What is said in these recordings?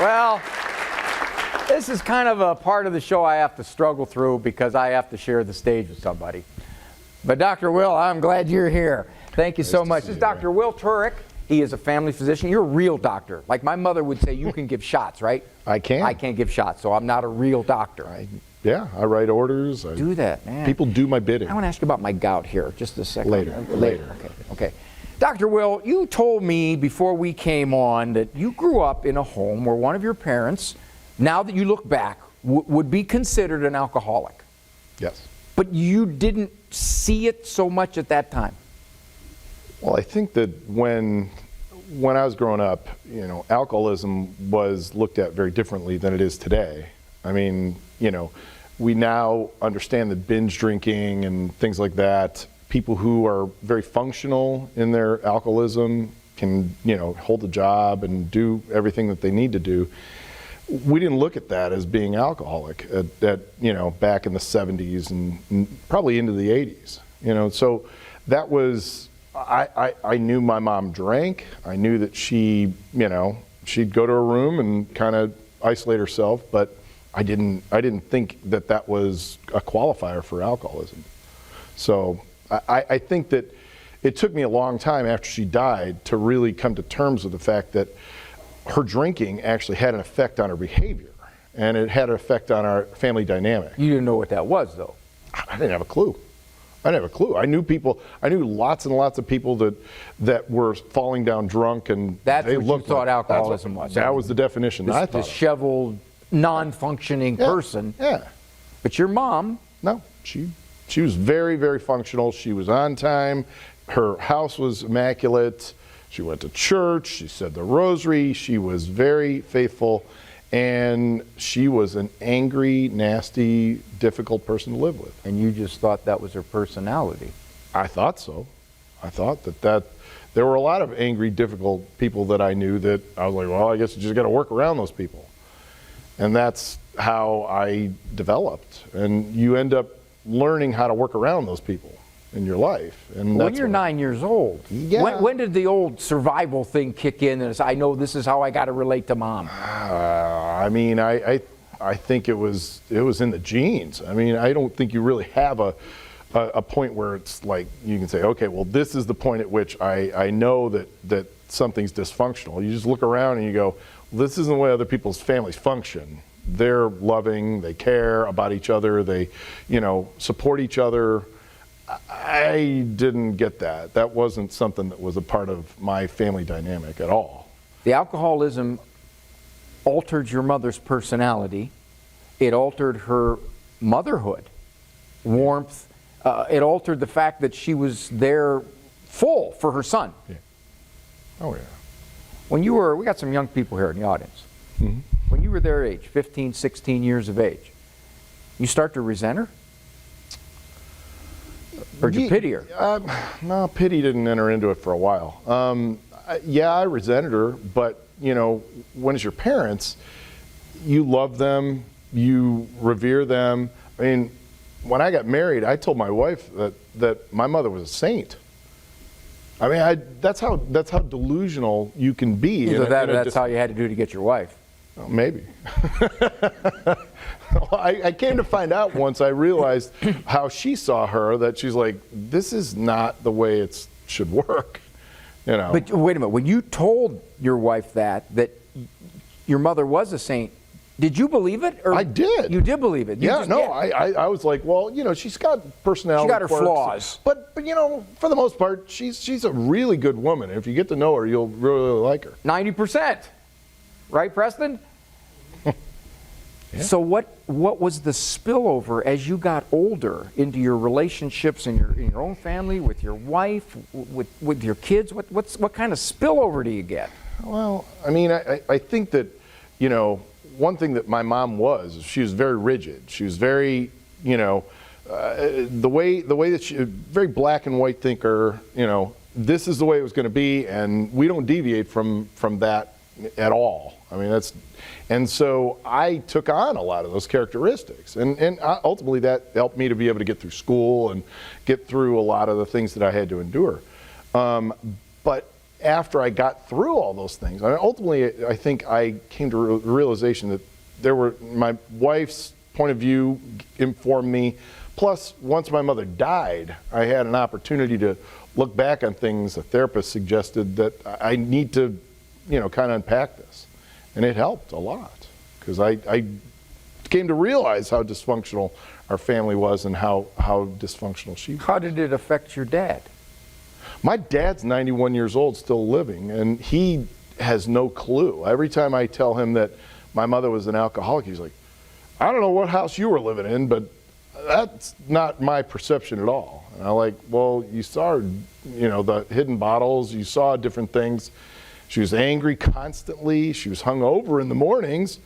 Well, this is kind of a part of the show I have to struggle through because I have to share the stage with somebody. But Dr. Will, I'm glad you're here. Thank you so much. This is Dr. Will Turek. He is a family physician. You're a real doctor. Like my mother would say, you can give shots, right? I can. I can't give shots, so I'm not a real doctor. I write orders. I do that, man. People do my bidding. I want to ask you about my gout here, just a second. Later. Okay. Dr. Will, you told me before we came on that you grew up in a home where one of your parents, now that you look back, would be considered an alcoholic. Yes. But you didn't see it so much at that time. Well, I think that when I was growing up, alcoholism was looked at very differently than it is today. I mean, we now understand that binge drinking and things like that, people who are very functional in their alcoholism can, hold a job and do everything that they need to do. We didn't look at that as being alcoholic back in the 70s and probably into the 80s. So that was, I knew my mom drank. I knew that she'd go to her room and kind of isolate herself, but I didn't think that that was a qualifier for alcoholism. So I think that it took me a long time after she died to really come to terms with the fact that her drinking actually had an effect on her behavior, and it had an effect on our family dynamic. You didn't know what that was, though. I didn't have a clue. I knew lots and lots of people that were falling down drunk, and that's they what looked you thought alcoholism was. That was the definition that I thought. Disheveled, non-functioning person. Yeah. But your mom? No, she was very, very functional. She was on time. Her house was immaculate. She went to church. She said the rosary. She was very faithful. And she was an angry, nasty, difficult person to live with. And you just thought that was her personality? I thought so. I thought that there were a lot of angry, difficult people that I knew that I was like, well, I guess you just got to work around those people. And that's how I developed. And you end up learning how to work around those people in your life. And when you're 9 years old, when did the old survival thing kick in and say, I know this is how I got to relate to mom? I think it was in the genes. I mean, I don't think you really have a point where it's like you can say, okay, well, this is the point at which I know that something's dysfunctional. You just look around and you go, well, this isn't the way other people's families function. They're loving, they care about each other, they, support each other. I didn't get that. That wasn't something that was a part of my family dynamic at all. The alcoholism altered your mother's personality. It altered her motherhood, warmth. It altered the fact that she was there full for her son. Yeah. Oh, yeah. We got some young people here in the audience. Mm-hmm. When you were their age, 15, 16 years of age, you start to resent her? Or did you pity her? No, pity didn't enter into it for a while. I resented her, but when it's your parents, you love them, you revere them. I mean, when I got married, I told my wife that my mother was a saint. I mean, that's how delusional you can be. So that's how you had to do to get your wife. Well, maybe. I came to find out once I realized how she saw her, that she's like, this is not the way it should work. But wait a minute, when you told your wife that your mother was a saint, did you believe it? Or I did. You did believe it? I was like, well, she's got personality. She got her quirks, flaws. But for the most part, she's a really good woman. If you get to know her, you'll really like her. 90%. Right, Preston? Yeah. So what was the spillover as you got older into your relationships in your own family, with your wife, with your kids? What kind of spillover do you get? Well, I mean, I think that, one thing that my mom was, she was very rigid. She was very, the way that she, very black and white thinker, this is the way it was going to be, and we don't deviate from that at all. I mean, and so I took on a lot of those characteristics, and ultimately that helped me to be able to get through school and get through a lot of the things that I had to endure. But after I got through all those things, I mean, ultimately, I think I came to the realization that my wife's point of view informed me. Plus, once my mother died, I had an opportunity to look back on things a therapist suggested that I need to, kind of unpack this. And it helped a lot, because I came to realize how dysfunctional our family was and how dysfunctional she was. How did it affect your dad? My dad's 91 years old, still living, and he has no clue. Every time I tell him that my mother was an alcoholic, he's like, I don't know what house you were living in, but that's not my perception at all. And I'm like, well, you saw her, the hidden bottles, you saw different things. She was angry constantly. She was hungover in the mornings.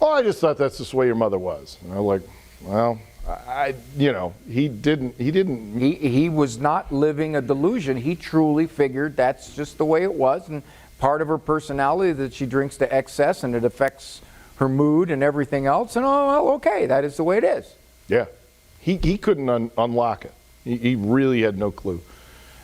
Oh, I just thought that's just the way your mother was. And I'm like, well, He was not living a delusion. He truly figured that's just the way it was, and part of her personality that she drinks to excess and it affects her mood and everything else. And oh, well, okay, that is the way it is. Yeah, he couldn't unlock it. He really had no clue,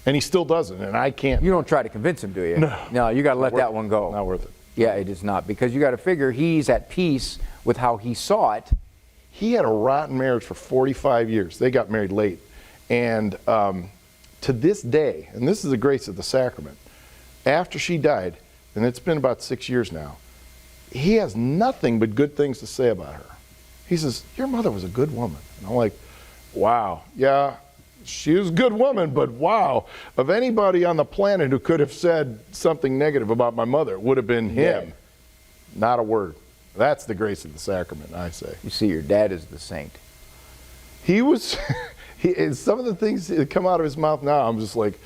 and he still doesn't. And I can't. You don't try to convince him, do you? No, you got to let that one go. Not worth it. Yeah, it is not, because you got to figure he's at peace with how he saw it. He had a rotten marriage for 45 years. They got married late. And to this day, and this is the grace of the sacrament, after she died, and it's been about 6 years now, he has nothing but good things to say about her. He says, your mother was a good woman. And I'm like, wow, yeah, she was a good woman, but wow, of anybody on the planet who could have said something negative about my mother, it would have been him. Yeah. Not a word. That's the grace of the sacrament, I say. You see, your dad is the saint. He was, some of the things that come out of his mouth now, I'm just like,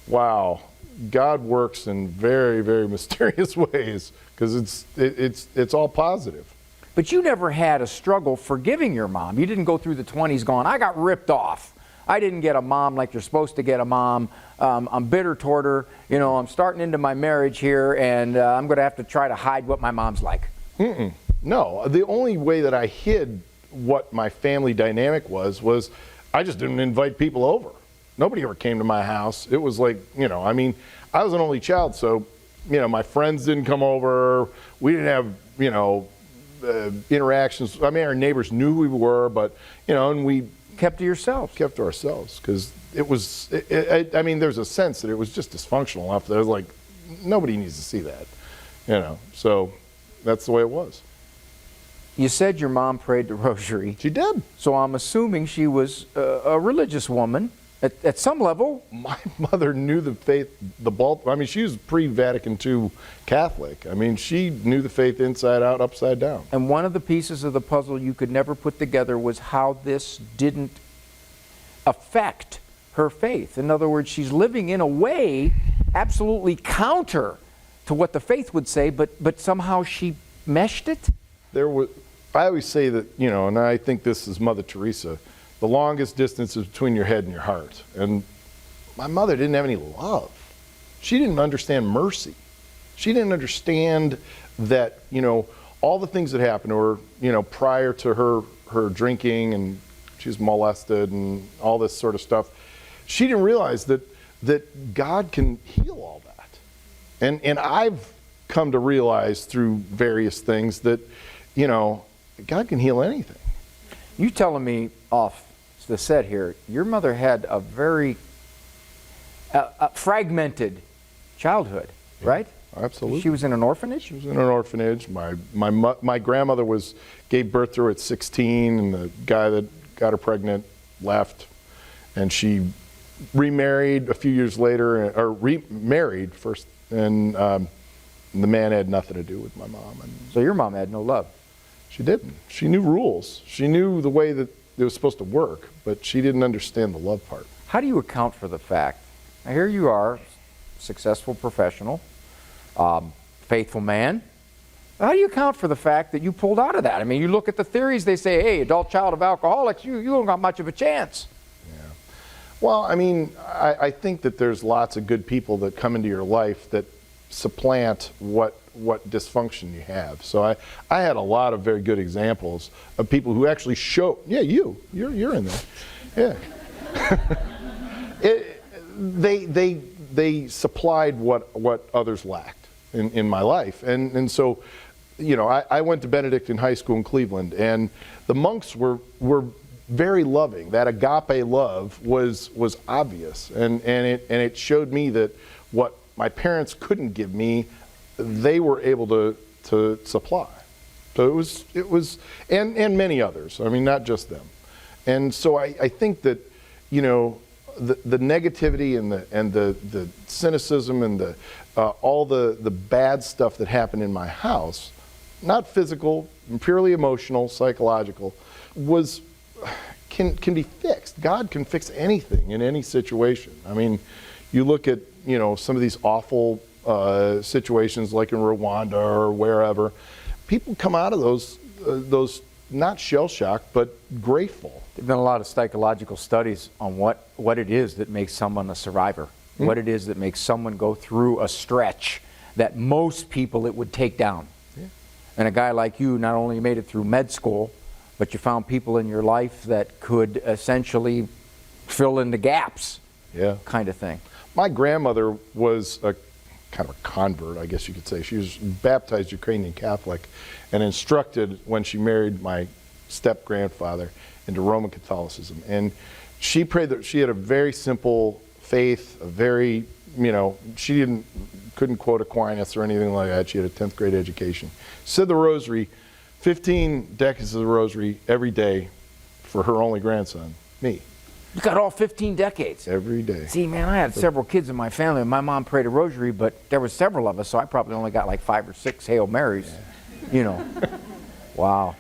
wow, God works in very, very mysterious ways, because it's all positive. But you never had a struggle forgiving your mom. You didn't go through the 20s going, I got ripped off. I didn't get a mom like you're supposed to get a mom. I'm bitter toward her. I'm starting into my marriage here, and I'm going to have to try to hide what my mom's like. No, the only way that I hid what my family dynamic was I just didn't invite people over. Nobody ever came to my house. It was like, I mean, I was an only child, so, my friends didn't come over. We didn't have, interactions. I mean, our neighbors knew who we were, but, and we kept to yourselves. Kept to ourselves, because it was, I mean, there's a sense that it was just dysfunctional enough that it was like, nobody needs to see that, so that's the way it was. You said your mom prayed the rosary. She did. So I'm assuming she was a religious woman at some level. My mother knew the faith, I mean, she was pre-Vatican II Catholic. I mean, she knew the faith inside out, upside down. And one of the pieces of the puzzle you could never put together was how this didn't affect her faith. In other words, she's living in a way absolutely counter to what the faith would say, but somehow she meshed it? I always say that, and I think this is Mother Teresa, the longest distance is between your head and your heart. And my mother didn't have any love. She didn't understand mercy. She didn't understand that, all the things that happened to her, prior to her drinking, and she was molested and all this sort of stuff. She didn't realize that God can heal all that. And I've come to realize through various things that, God can heal anything. You telling me off the set here, your mother had a very fragmented childhood, right? Absolutely. She was in an orphanage? She was in an orphanage. My grandmother gave birth to her at 16, and the guy that got her pregnant left, and she remarried a few years later, or remarried first, and the man had nothing to do with my mom. And so your mom had no love? She didn't. She knew rules. She knew the way that it was supposed to work, but she didn't understand the love part. How do you account for the fact, now here you are, successful professional, faithful man. How do you account for the fact that you pulled out of that? I mean, you look at the theories, they say, hey, adult child of alcoholics, you don't got much of a chance. Yeah. Well, I mean, I think that there's lots of good people that come into your life that supplant what dysfunction you have. So I had a lot of very good examples of people who actually show, yeah, you're in there. Yeah. they supplied what others lacked in my life. And so, you know, I went to Benedictine High School in Cleveland, and the monks were very loving. That agape love was obvious, and it showed me that what my parents couldn't give me, they were able to supply. So it was and many others. I mean, not just them. And so I think that, you know, the negativity and the cynicism and all the bad stuff that happened in my house, not physical, purely emotional, psychological, can be fixed. God can fix anything in any situation. I mean, you look at, you know, some of these awful situations like in Rwanda or wherever. People come out of those not shell-shocked, but grateful. There've been a lot of psychological studies on what it is that makes someone a survivor, what it is that makes someone go through a stretch that most people it would take down. Yeah. And a guy like you not only made it through med school, but you found people in your life that could essentially fill in the gaps, kind of thing. My grandmother was a kind of a convert, I guess you could say. She was baptized Ukrainian Catholic and instructed when she married my step-grandfather into Roman Catholicism. And she prayed that she had a very simple faith, a very, you know, she couldn't quote Aquinas or anything like that. She had a 10th grade education. Said the rosary, 15 decades of the rosary every day for her only grandson, me. You got all 15 decades. Every day. See, man, I had several kids in my family. My mom prayed a rosary, but there were several of us, so I probably only got like 5 or 6 Hail Marys. You know. Wow.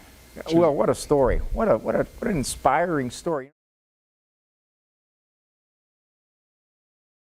Well, what a story. What an inspiring story.